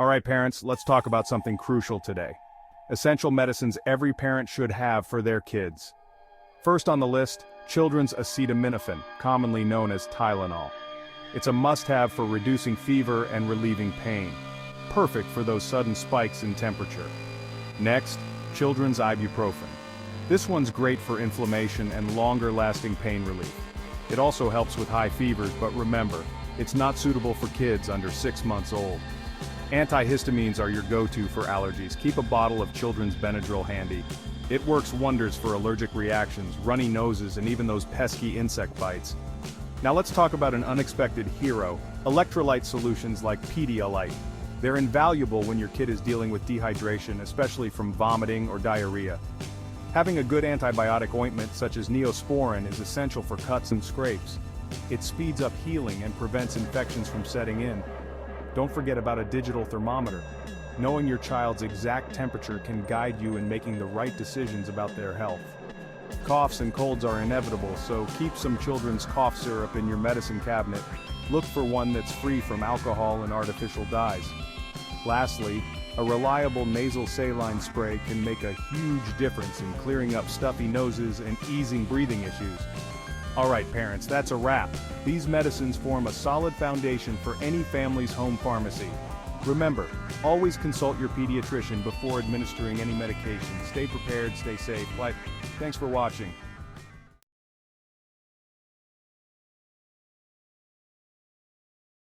Alright parents, let's talk about something crucial today. Essential medicines every parent should have for their kids. First on the list, children's acetaminophen, commonly known as Tylenol. It's a must-have for reducing fever and relieving pain. Perfect for those sudden spikes in temperature. Next, children's ibuprofen. This one's great for inflammation and longer-lasting pain relief. It also helps with high fevers, but remember, it's not suitable for kids under 6 months old. Antihistamines are your go-to for allergies. Keep a bottle of children's Benadryl handy. It works wonders for allergic reactions, runny noses, and even those pesky insect bites. Now let's talk about an unexpected hero, electrolyte solutions like Pedialyte. They're invaluable when your kid is dealing with dehydration, especially from vomiting or diarrhea. Having a good antibiotic ointment such as Neosporin is essential for cuts and scrapes. It speeds up healing and prevents infections from setting in. Don't forget about a digital thermometer. Knowing your child's exact temperature can guide you in making the right decisions about their health. Coughs and colds are inevitable, so keep some children's cough syrup in your medicine cabinet. Look for one that's free from alcohol and artificial dyes. Lastly, a reliable nasal saline spray can make a huge difference in clearing up stuffy noses and easing breathing issues. Alright parents, that's a wrap. These medicines form a solid foundation for any family's home pharmacy. Remember, always consult your pediatrician before administering any medication. Stay prepared, stay safe. Thanks for watching.